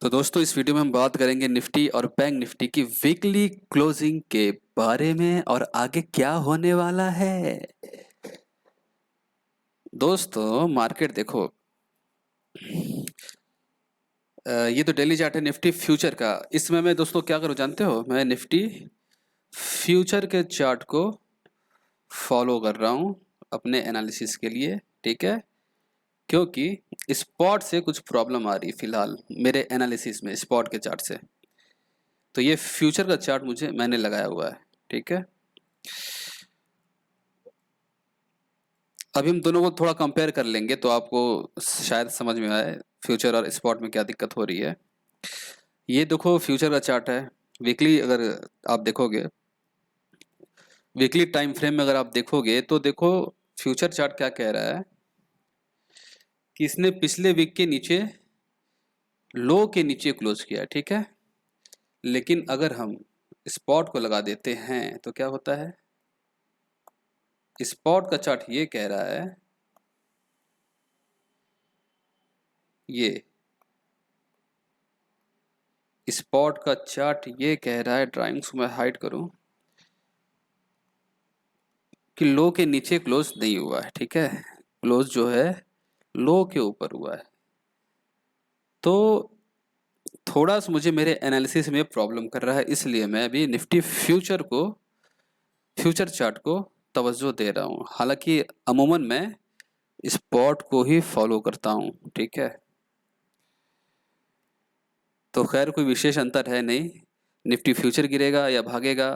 तो दोस्तों इस वीडियो में हम बात करेंगे निफ्टी और बैंक निफ्टी की वीकली क्लोजिंग के बारे में और आगे क्या होने वाला है। दोस्तों मार्केट देखो, ये तो डेली चार्ट है निफ्टी फ्यूचर का। इसमें मैं दोस्तों क्या करूं जानते हो, मैं निफ्टी फ्यूचर के चार्ट को फॉलो कर रहा हूं अपने एनालिसिस के लिए, ठीक है। क्योंकि स्पॉट से कुछ प्रॉब्लम आ रही फिलहाल मेरे एनालिसिस में, स्पॉट के चार्ट से। तो ये फ्यूचर का चार्ट मैंने लगाया हुआ है, ठीक है। अभी हम दोनों को थोड़ा कंपेयर कर लेंगे तो आपको शायद समझ में आए फ्यूचर और स्पॉट में क्या दिक्कत हो रही है। ये देखो फ्यूचर का चार्ट है। वीकली अगर आप देखोगे, वीकली टाइम फ्रेम में अगर आप देखोगे तो देखो फ्यूचर चार्ट क्या कह रहा है कि इसने पिछले वीक के नीचे, लो के नीचे क्लोज किया है, ठीक है। लेकिन अगर हम स्पॉट को लगा देते हैं तो क्या होता है, स्पॉट का चार्ट ये कह रहा है, ये स्पॉट का चार्ट ये कह रहा है, ड्राइंग्स को मैं हाइड करूं, कि लो के नीचे क्लोज नहीं हुआ है, ठीक है। क्लोज जो है लो के ऊपर हुआ है। तो थोड़ा सा मुझे मेरे एनालिसिस में प्रॉब्लम कर रहा है, इसलिए मैं अभी निफ्टी फ्यूचर चार्ट को तवज्जो दे रहा हूँ। हालांकि अमूमन मैं स्पॉट को ही फॉलो करता हूँ, ठीक है। तो खैर कोई विशेष अंतर है नहीं, निफ्टी फ्यूचर गिरेगा या भागेगा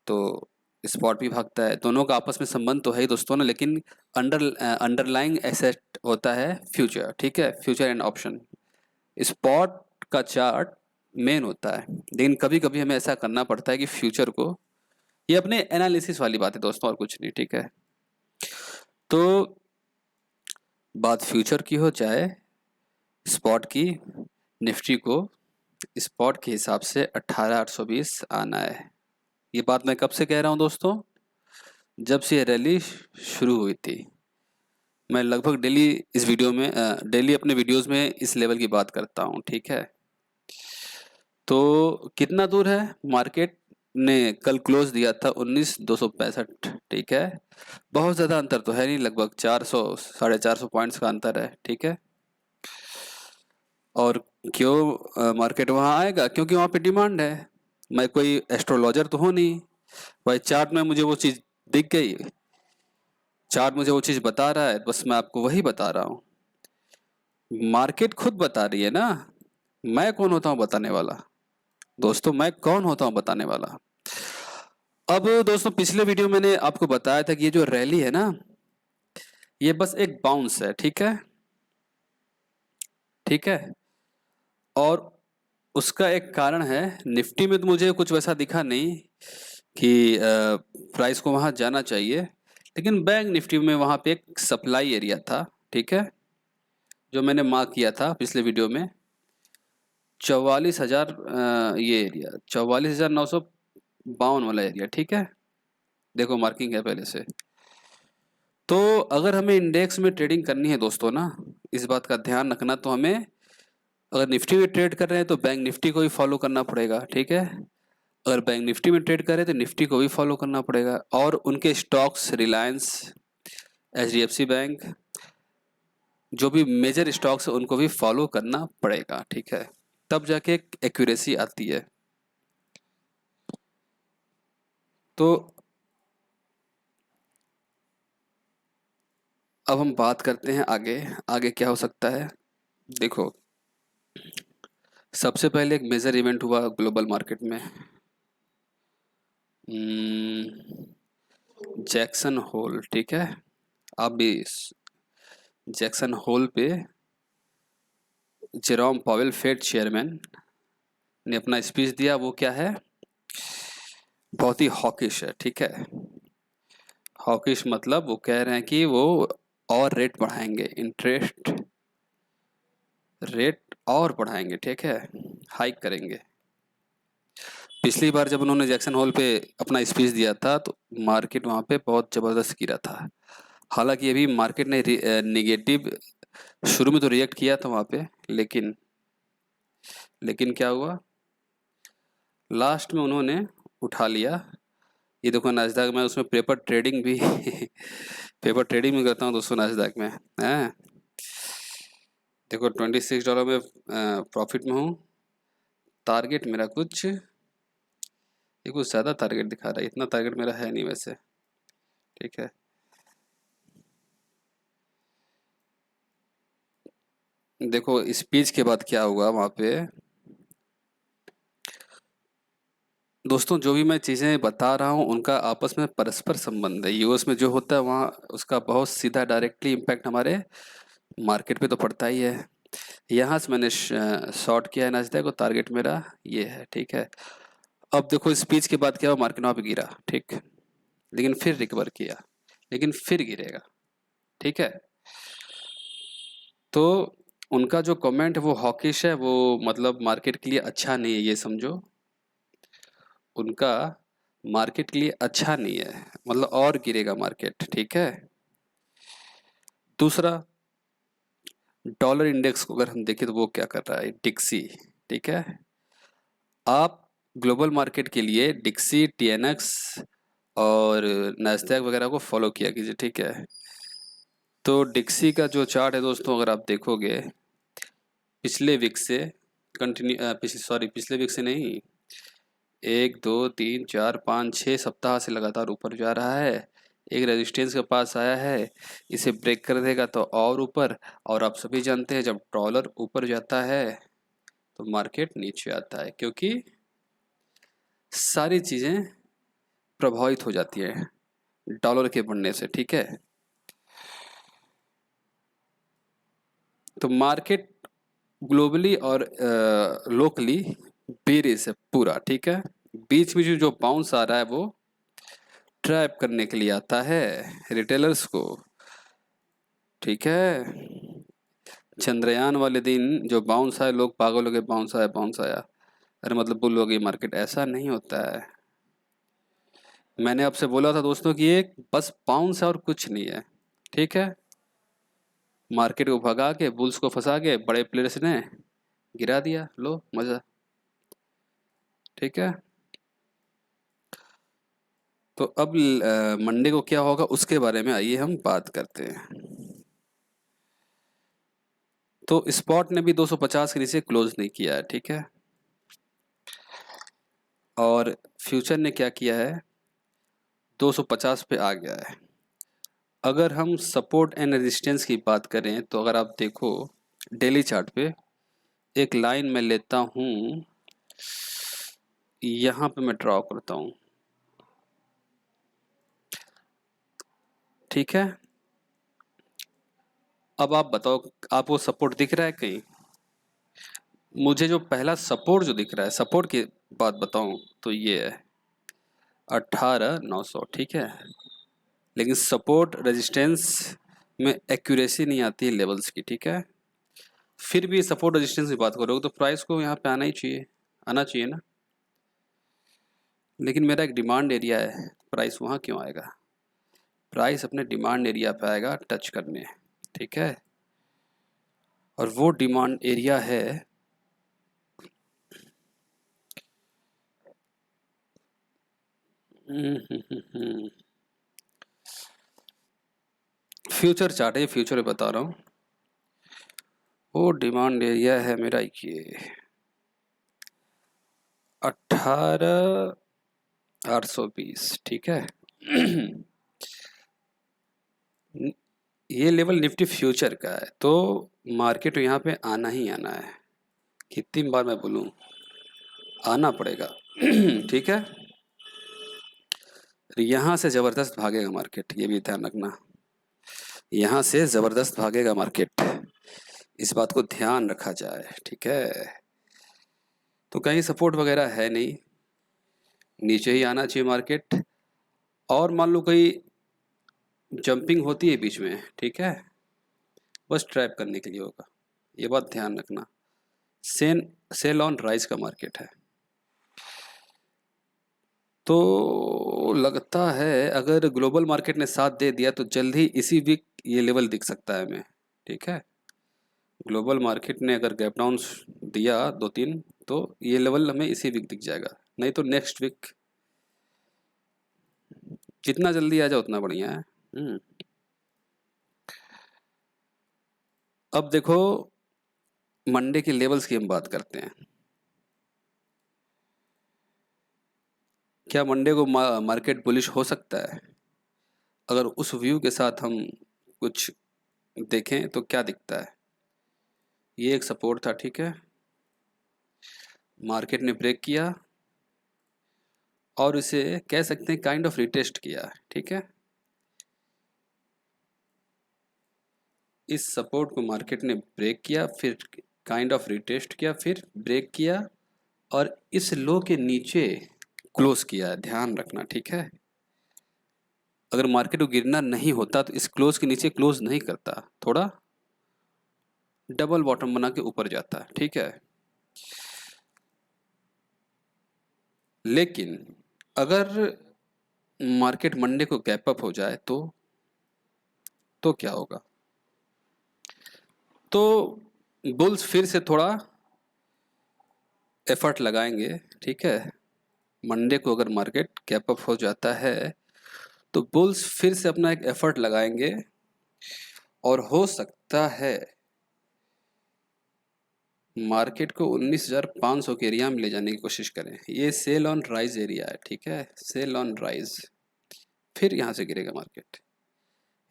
तो स्पॉट भी भागता है। दोनों का आपस में संबंध तो है ही दोस्तों ना, लेकिन अंडरलाइंग एसेट होता है फ्यूचर, ठीक है। फ्यूचर एंड ऑप्शन, स्पॉट का चार्ट मेन होता है, लेकिन कभी कभी हमें ऐसा करना पड़ता है कि फ्यूचर को, ये अपने एनालिसिस वाली बात है दोस्तों और कुछ नहीं, ठीक है। तो बात फ्यूचर की हो चाहे स्पॉट की, निफ्टी को स्पॉट के हिसाब से 18,820 आना है। ये बात मैं कब से कह रहा हूँ दोस्तों, जब से ये रैली शुरू हुई थी। मैं लगभग डेली इस वीडियो में डेली अपने वीडियोस में इस लेवल की बात करता हूँ, ठीक है। तो कितना दूर है, मार्केट ने कल क्लोज दिया था 19,265, ठीक है। बहुत ज़्यादा अंतर तो है नहीं, लगभग 400 450 पॉइंट्स का अंतर है, ठीक है। और क्यों मार्केट वहाँ आएगा, क्योंकि वहाँ पे डिमांड है। मैं कोई एस्ट्रोलॉजर तो हूँ नहीं भाई, चार्ट में मुझे वो चीज़ दिख गई, चार्ट मुझे वो चीज़ बता रहा है, बस मैं आपको वही बता रहा हूँ। मार्केट खुद बता रही है ना, मैं कौन होता हूँ बताने वाला। दोस्तों मैं कौन होता हूँ बताने वाला। अब दोस्तों पिछले वीडियो मैंने आपको बताया था कि ये जो रैली है ना, ये बस एक बाउंस है, ठीक है, ठीक है। और उसका एक कारण है, निफ्टी में तो मुझे कुछ वैसा दिखा नहीं कि प्राइस को वहाँ जाना चाहिए, लेकिन बैंक निफ्टी में वहाँ पे एक सप्लाई एरिया था, ठीक है, जो मैंने मार्क किया था पिछले वीडियो में। 44,000 ये एरिया 44,952 वाला एरिया, ठीक है। देखो मार्किंग है पहले से। तो अगर हमें इंडेक्स में ट्रेडिंग करनी है दोस्तों ना, इस बात का ध्यान रखना, तो हमें अगर निफ्टी में ट्रेड कर रहे हैं तो बैंक निफ्टी को ही फॉलो करना पड़ेगा, ठीक है। अगर बैंक निफ्टी में ट्रेड कर रहे हैं तो निफ्टी को भी फॉलो करना पड़ेगा, और उनके स्टॉक्स रिलायंस, एचडीएफसी बैंक, जो भी मेजर स्टॉक्स है उनको भी फॉलो करना पड़ेगा, ठीक है। तब जाके एक्यूरेसी आती है। तो अब हम बात करते हैं आगे, आगे क्या हो सकता है। देखो सबसे पहले एक मेजर इवेंट हुआ ग्लोबल मार्केट में, जैक्सन होल, ठीक है। आप भी जैक्सन होल पे जेरोम पॉवेल फेड चेयरमैन ने अपना स्पीच दिया। वो क्या है, बहुत ही हॉकिश है, ठीक है। हॉकिश मतलब वो कह रहे हैं कि वो और रेट बढ़ाएंगे, इंटरेस्ट रेट और बढ़ाएंगे, ठीक है, हाइक करेंगे। पिछली बार जब उन्होंने जैक्सन होल पे अपना स्पीच दिया था तो मार्केट वहाँ पे बहुत ज़बरदस्त गिरा था। हालांकि अभी मार्केट ने नेगेटिव शुरू में तो रिएक्ट किया था वहाँ पे, लेकिन लेकिन क्या हुआ, लास्ट में उन्होंने उठा लिया। ये देखो नास्डैक में, उसमें पेपर ट्रेडिंग भी पेपर ट्रेडिंग भी करता हूँ दोस्तों नास्डैक में, हैं। देखो $26 में प्रॉफिट में हूँ। टारगेट मेरा कुछ, ये कुछ ज़्यादा टारगेट दिखा रहा है, इतना टारगेट मेरा है नहीं वैसे, ठीक है। देखो स्पीच के बाद क्या हुआ वहाँ पे दोस्तों, जो भी मैं चीज़ें बता रहा हूँ उनका आपस में परस्पर संबंध है। यूएस में जो होता है वहाँ उसका बहुत सीधा डायरेक्टली इम्पैक्ट हमारे मार्केट पे तो पड़ता ही है। यहाँ से मैंने शॉर्ट किया है नास्डैक को, टारगेट मेरा ये है, ठीक है। अब देखो स्पीच के बाद क्या हुआ, मार्केट वहाँ पे गिरा, ठीक, लेकिन फिर रिकवर किया, लेकिन फिर गिरेगा, ठीक है। तो उनका जो कमेंट वो हॉकिश है, वो मतलब मार्केट के लिए अच्छा नहीं है, ये समझो। उनका मार्केट के लिए अच्छा नहीं है, मतलब और गिरेगा मार्केट, ठीक है। दूसरा, डॉलर इंडेक्स को अगर हम देखें तो वो क्या कर रहा है, डिक्सी, ठीक है। आप ग्लोबल मार्केट के लिए डिक्सी, टीएनएक्स और नैस्डैक वगैरह को फॉलो किया कीजिए, ठीक है। तो डिक्सी का जो चार्ट है दोस्तों, अगर आप देखोगे पिछले वीक से पिछले वीक से नहीं, 1 2 3 4 5 6 सप्ताह से लगातार ऊपर जा रहा है। एक रेजिस्टेंस के पास आया है, इसे ब्रेक कर देगा तो और ऊपर। और आप सभी जानते हैं जब डॉलर ऊपर जाता है तो मार्केट नीचे आता है, क्योंकि सारी चीज़ें प्रभावित हो जाती हैं डॉलर के बढ़ने से, ठीक है। तो मार्केट ग्लोबली और लोकली बेरिश है पूरा, ठीक है। बीच में जो बाउंस आ रहा है वो ट्रैप करने के लिए आता है रिटेलर्स को, ठीक है। चंद्रयान वाले दिन जो बाउंस आए, लोग पागल हो गए, बाउंस आया बाउंस आया, अरे मतलब बुल हो गई मार्केट, ऐसा नहीं होता है। मैंने आपसे बोला था दोस्तों कि ये बस बाउंस है और कुछ नहीं है, ठीक है। मार्केट को भगा के, बुल्स को फंसा के बड़े प्लेयर्स ने गिरा दिया, लो मजा, ठीक है। तो अब मंडे को क्या होगा उसके बारे में आइए हम बात करते हैं। तो स्पॉट ने भी 250 के नीचे क्लोज नहीं किया है, ठीक है। और फ्यूचर ने क्या किया है, 250 पे आ गया है। अगर हम सपोर्ट एंड रेजिस्टेंस की बात करें तो अगर आप देखो डेली चार्ट पे, एक लाइन मैं लेता हूँ, यहाँ पे मैं ड्रॉ करता हूँ, ठीक है। अब आप बताओ, आपको सपोर्ट दिख रहा है कहीं? मुझे जो पहला सपोर्ट जो दिख रहा है, सपोर्ट की बात बताऊं तो ये है 18,900, ठीक है। लेकिन सपोर्ट रेजिस्टेंस में एक्यूरेसी नहीं आती है लेवल्स की, ठीक है। फिर भी सपोर्ट रेजिस्टेंस की बात करोगे तो प्राइस को यहाँ पे आना ही चाहिए, आना चाहिए ना। लेकिन मेरा एक डिमांड एरिया है, प्राइस वहाँ क्यों आएगा? प्राइस अपने डिमांड एरिया पे आएगा टच करने, ठीक है। और वो डिमांड एरिया है फ्यूचर चार्ट है, फ्यूचर बता रहा हूँ। वो डिमांड एरिया है मेरा ये 18,820, ठीक है। ये लेवल निफ्टी फ्यूचर का है, तो मार्केट यहाँ पे आना ही आना है, कितनी बार मैं बोलूँ, आना पड़ेगा ठीक है। यहाँ से ज़बरदस्त भागेगा मार्केट, ये भी ध्यान रखना, यहाँ से ज़बरदस्त भागेगा मार्केट, इस बात को ध्यान रखा जाए, ठीक है। तो कहीं सपोर्ट वगैरह है नहीं, नीचे ही आना चाहिए मार्केट। और मान लो कहीं जंपिंग होती है बीच में, ठीक है, बस ट्रैप करने के लिए होगा, ये बात ध्यान रखना। सेल ऑन राइज का मार्केट है। तो लगता है अगर ग्लोबल मार्केट ने साथ दे दिया तो जल्द ही इसी वीक ये लेवल दिख सकता है हमें, ठीक है। ग्लोबल मार्केट ने अगर गैप डाउन दिया 2-3 तो ये लेवल हमें इसी वीक दिख जाएगा, नहीं तो नेक्स्ट वीक। जितना जल्दी आ जाए उतना बढ़िया है। अब देखो मंडे के लेवल्स की हम बात करते हैं। क्या मंडे को मार्केट बुलिश हो सकता है? अगर उस व्यू के साथ हम कुछ देखें तो क्या दिखता है? ये एक सपोर्ट था, ठीक है, मार्केट ने ब्रेक किया और इसे कह सकते हैं काइंड ऑफ रिटेस्ट किया, ठीक है। इस सपोर्ट को मार्केट ने ब्रेक किया, फिर काइंड ऑफ रिटेस्ट किया, फिर ब्रेक किया और इस लो के नीचे क्लोज किया, ध्यान रखना, ठीक है। अगर मार्केट को गिरना नहीं होता तो इस क्लोज के नीचे क्लोज नहीं करता, थोड़ा डबल बॉटम बना के ऊपर जाता, ठीक है। लेकिन अगर मार्केट मंडे को गैप अप हो जाए तो क्या होगा? तो बुल्स फिर से थोड़ा एफर्ट लगाएंगे, ठीक है। मंडे को अगर मार्केट गैप अप हो जाता है तो बुल्स फिर से अपना एक एफर्ट लगाएंगे और हो सकता है मार्केट को 19,500 के एरिया में ले जाने की कोशिश करें। ये सेल ऑन राइज एरिया है, ठीक है, सेल ऑन राइज। फिर यहाँ से गिरेगा मार्केट।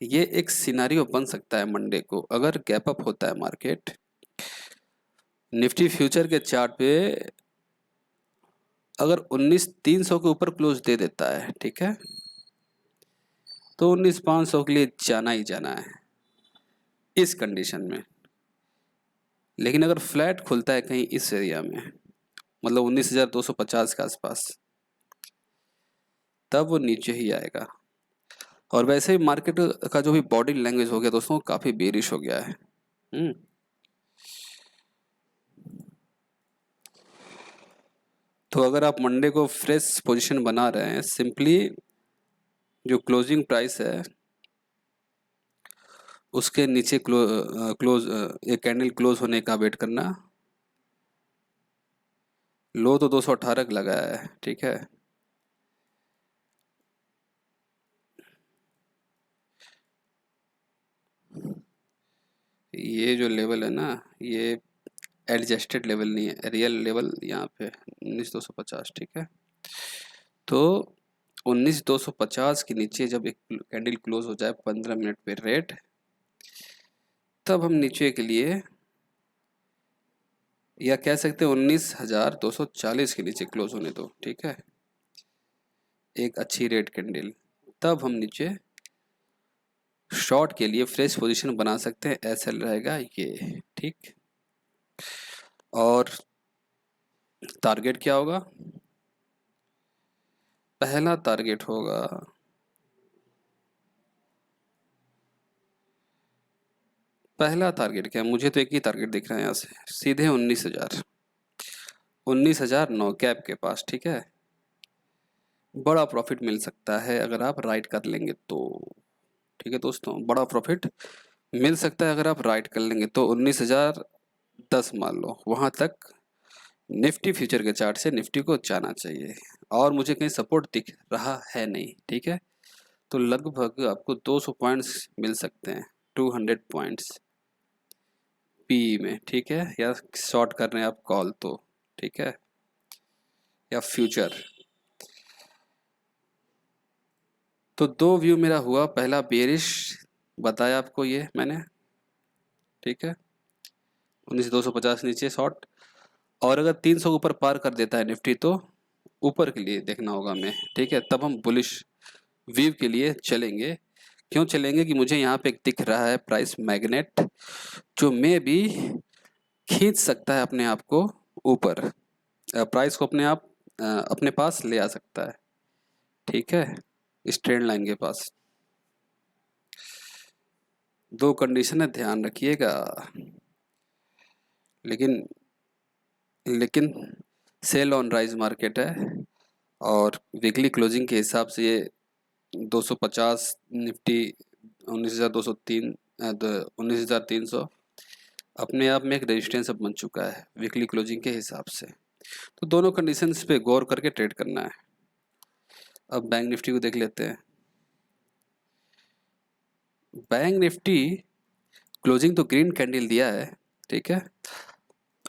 ये एक सिनारियो बन सकता है मंडे को, अगर गैप अप होता है मार्केट। निफ्टी फ्यूचर के चार्ट पे अगर 19,300 के ऊपर क्लोज दे देता है, ठीक है, तो 19,500 के लिए जाना ही जाना है इस कंडीशन में। लेकिन अगर फ्लैट खुलता है कहीं इस एरिया में, मतलब 19,250 के आसपास, तब वो नीचे ही आएगा। और वैसे ही मार्केट का जो भी बॉडी लैंग्वेज हो गया दोस्तों, काफी बेरिश हो गया है। तो अगर आप मंडे को फ्रेश पोजीशन बना रहे हैं, सिंपली जो क्लोजिंग प्राइस है उसके नीचे क्लोज एक कैंडल क्लोज होने का वेट करना। लो तो 218 लगा है, ठीक है। ये जो लेवल है ना, ये एडजस्टेड लेवल नहीं है, रियल लेवल यहाँ पे 19,250, ठीक है। तो 19,250 के नीचे जब एक कैंडल क्लोज हो जाए 15 मिनट पे रेट, तब हम नीचे के लिए, या कह सकते हैं 19,240 के नीचे क्लोज होने दो, ठीक है, एक अच्छी रेड कैंडल, तब हम नीचे शॉर्ट के लिए फ्रेश पोजीशन बना सकते हैं। एसएल रहेगा ये, ठीक। और टारगेट क्या होगा? पहला टारगेट होगा पहला टारगेट क्या, मुझे तो एक ही टारगेट दिख रहा है यहाँ से, सीधे 19,000 नो कैप के पास, ठीक है। बड़ा प्रॉफिट मिल सकता है अगर आप राइट कर लेंगे तो, ठीक है दोस्तों, बड़ा प्रॉफिट मिल सकता है अगर आप राइट कर लेंगे तो। 19,010 मान लो, वहां तक निफ्टी फ्यूचर के चार्ट से निफ्टी को जाना चाहिए, और मुझे कहीं सपोर्ट दिख रहा है नहीं, ठीक है। तो लगभग आपको 200 पॉइंट्स मिल सकते हैं, 200 पॉइंट्स पी में, ठीक है, या शॉर्ट कर रहे हैं आप कॉल तो, ठीक है, या फ्यूचर। तो दो व्यू मेरा हुआ, पहला बेरिश बताया आपको ये मैंने, ठीक है, 19,250 नीचे शॉर्ट। और अगर 300 के ऊपर पार कर देता है निफ्टी तो ऊपर के लिए देखना होगा हमें, ठीक है, तब हम बुलिश व्यू के लिए चलेंगे। क्यों चलेंगे कि मुझे यहाँ पे एक दिख रहा है प्राइस मैग्नेट, जो मे भी खींच सकता है अपने आप को ऊपर, प्राइस को अपने आप अपने पास ले आ सकता है, ठीक है, इस ट्रेंड लाइन के पास। दो कंडीशन है, ध्यान रखिएगा। लेकिन लेकिन सेल ऑन राइज मार्केट है, और वीकली क्लोजिंग के हिसाब से ये 250 निफ्टी 19,203 19,300 अपने आप में एक रेजिस्टेंस अब बन चुका है वीकली क्लोजिंग के हिसाब से। तो दोनों कंडीशंस पे गौर करके ट्रेड करना है। अब बैंक निफ्टी को देख लेते हैं। बैंक निफ्टी क्लोजिंग तो ग्रीन कैंडल दिया है, ठीक है,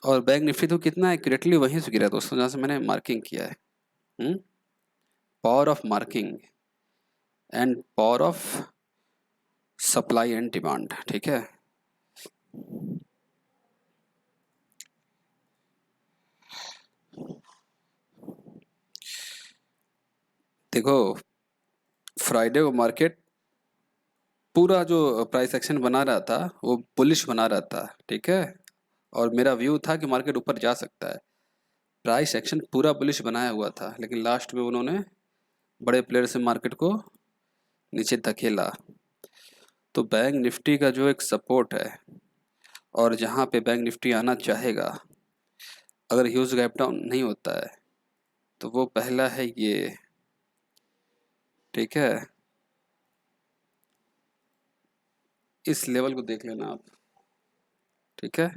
और बैंक निफ्टी तो कितना एक्यूरेटली वहीं से गिरा दोस्तों जहाँ से मैंने मार्किंग किया है। Power of marking and power of supply and demand, ठीक है। देखो फ्राइडे को मार्केट पूरा जो प्राइस एक्शन बना रहा था वो बुलिश बना रहा था, ठीक है, और मेरा व्यू था कि मार्केट ऊपर जा सकता है। प्राइस एक्शन पूरा बुलिश बनाया हुआ था, लेकिन लास्ट में उन्होंने बड़े प्लेयर से मार्केट को नीचे धकेला। तो बैंक निफ्टी का जो एक सपोर्ट है और जहाँ पे बैंक निफ्टी आना चाहेगा, अगर ह्यूज गैप डाउन नहीं होता है तो वो पहला है ये, ठीक है, इस लेवल को देख लेना आप, ठीक है।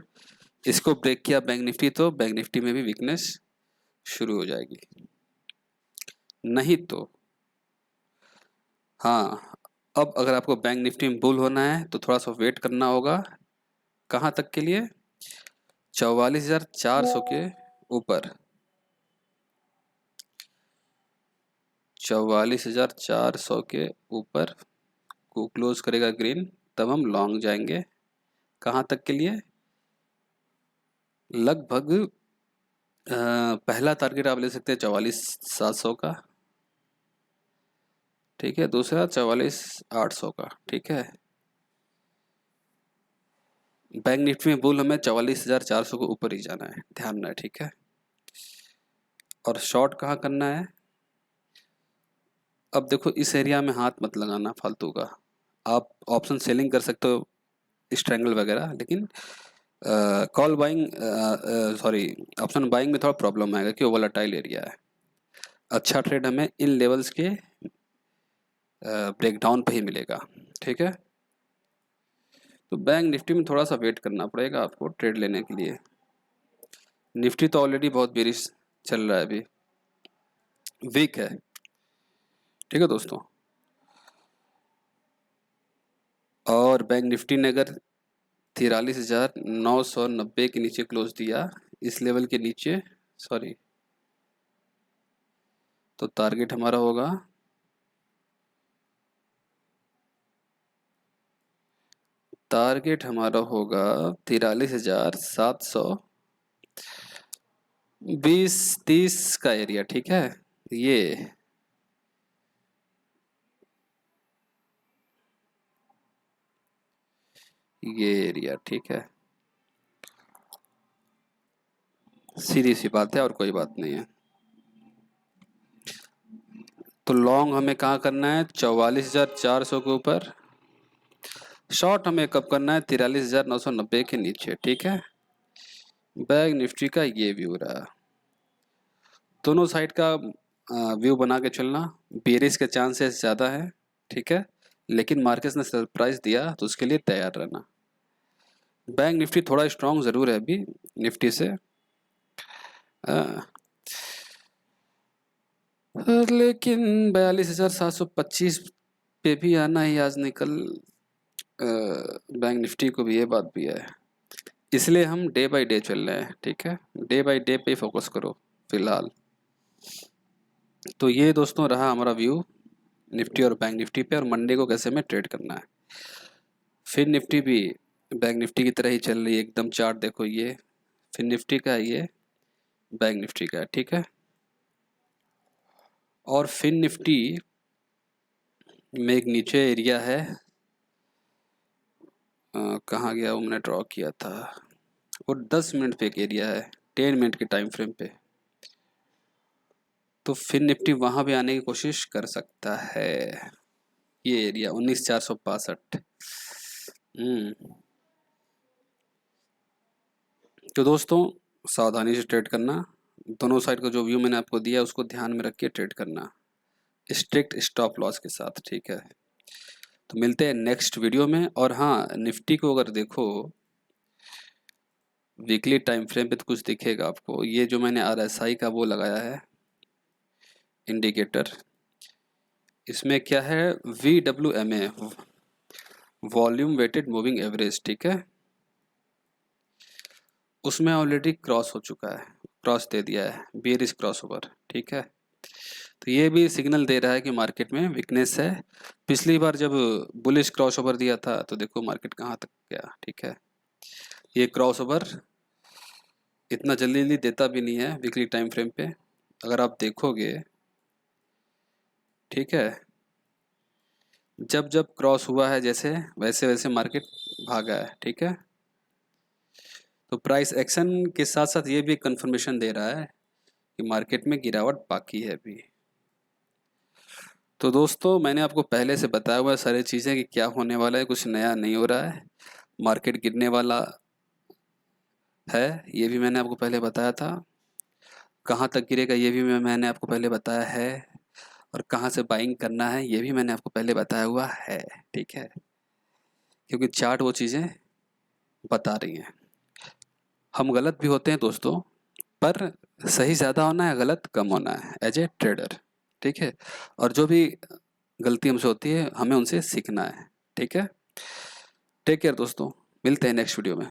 इसको ब्रेक किया बैंक निफ्टी तो बैंक निफ्टी में भी वीकनेस शुरू हो जाएगी। नहीं तो हाँ, अब अगर आपको बैंक निफ्टी में बुल होना है तो थोड़ा सा वेट करना होगा। कहाँ तक के लिए? 44,400 के ऊपर। 44,400 के ऊपर को क्लोज करेगा ग्रीन, तब हम लॉन्ग जाएंगे। कहाँ तक के लिए? लगभग पहला टारगेट आप ले सकते हैं 44,700 का, ठीक है, दूसरा 44,800 का, ठीक है। बैंक निफ्टी में बुल हमें 44,400 को ऊपर ही जाना है, ध्यान रहे, ठीक है। और शॉर्ट कहाँ करना है? अब देखो इस एरिया में हाथ मत लगाना फालतू का। आप ऑप्शन सेलिंग कर सकते हो स्ट्रैंगल वगैरह, लेकिन call buying sorry option buying में थोड़ा प्रॉब्लम आएगा कि वो वोलेटाइल एरिया है। अच्छा ट्रेड हमें इन लेवल्स के ब्रेकडाउन पे ही मिलेगा, ठीक है। तो बैंक निफ्टी में थोड़ा सा वेट करना पड़ेगा आपको ट्रेड लेने के लिए। निफ्टी तो ऑलरेडी बहुत बेरिश चल रहा है, अभी वीक है, ठीक है दोस्तों। और बैंक निफ्टी ने अगर 43,990 के नीचे क्लोज दिया, इस लेवल के नीचे, सॉरी, तो टारगेट हमारा होगा 43,720-30 का एरिया, ठीक है। ये एरिया, ठीक है। सीधी सी बात है और कोई बात नहीं है। तो लॉन्ग हमें कहाँ करना है? 44,400 के ऊपर। शॉर्ट हमें कब करना है? 43,990 के नीचे, ठीक है। बैंक निफ्टी का ये व्यू रहा। दोनों साइड का व्यू बना के चलना। बेरिश के चांसेस ज़्यादा है, ठीक है, लेकिन मार्केट ने सरप्राइज दिया तो उसके लिए तैयार रहना। बैंक निफ्टी थोड़ा स्ट्रांग ज़रूर है अभी निफ्टी से, लेकिन 42,725 पे भी आना ही आज निकल बैंक निफ्टी को भी, ये बात भी है। इसलिए हम डे बाय डे चल रहे हैं, ठीक है, डे बाय डे पे फोकस करो फिलहाल। तो ये दोस्तों रहा हमारा व्यू निफ्टी और बैंक निफ्टी पे, और मंडे को कैसे हमें ट्रेड करना है। फिर निफ्टी भी बैंक निफ्टी की तरह ही चल रही है एकदम। चार्ट देखो, ये फिर निफ्टी का है, ये बैंक निफ्टी का है, ठीक है। और फिर निफ्टी में एक नीचे एरिया है, कहाँ गया वो, मैंने ड्रॉ किया था, वो 10 मिनट पे एक एरिया है, 10 मिनट के टाइम फ्रेम पे। तो फिर निफ्टी वहाँ भी आने की कोशिश कर सकता है। ये एरिया 19,465। तो दोस्तों सावधानी से ट्रेड करना। दोनों साइड का जो व्यू मैंने आपको दिया उसको ध्यान में रख के ट्रेड करना, स्ट्रिक्ट स्टॉप लॉस के साथ, ठीक है। तो मिलते हैं नेक्स्ट वीडियो में। और हाँ, निफ्टी को अगर देखो वीकली टाइम फ्रेम पे तो कुछ दिखेगा आपको। ये जो मैंने RSI का वो लगाया है इंडिकेटर, इसमें क्या है, VWMA, volume weighted moving average, ठीक है, उसमें ऑलरेडी क्रॉस हो चुका है, क्रॉस दे दिया है, बेयरिश क्रॉस ओवर, ठीक है। तो ये भी सिग्नल दे रहा है कि मार्केट में वीकनेस है। पिछली बार जब बुलिश क्रॉस ओवर दिया था तो देखो मार्केट कहाँ तक गया, ठीक है। ये क्रॉस ओवर इतना जल्दी जल्दी देता भी नहीं है वीकली टाइम फ्रेम पे, अगर आप देखोगे, ठीक है। जब जब क्रॉस हुआ है जैसे वैसे वैसे मार्केट भागा है, ठीक है। तो प्राइस एक्शन के साथ साथ ये भी कंफर्मेशन दे रहा है कि मार्केट में गिरावट बाकी है अभी। तो दोस्तों मैंने आपको पहले से बताया हुआ है सारी चीज़ें कि क्या होने वाला है, कुछ नया नहीं हो रहा है। मार्केट गिरने वाला है, ये भी मैंने आपको पहले बताया था। कहाँ तक गिरेगा ये भी मैंने आपको पहले बताया है, और कहाँ से बाइंग करना है ये भी मैंने आपको पहले बताया हुआ है, ठीक है। क्योंकि चार्ट वो चीज़ें बता रही हैं। हम गलत भी होते हैं दोस्तों, पर सही ज़्यादा होना है, गलत कम होना है एज ए ट्रेडर, ठीक है। और जो भी गलती हमसे होती है हमें उनसे सीखना है, ठीक है। टेक केयर दोस्तों, मिलते हैं नेक्स्ट वीडियो में।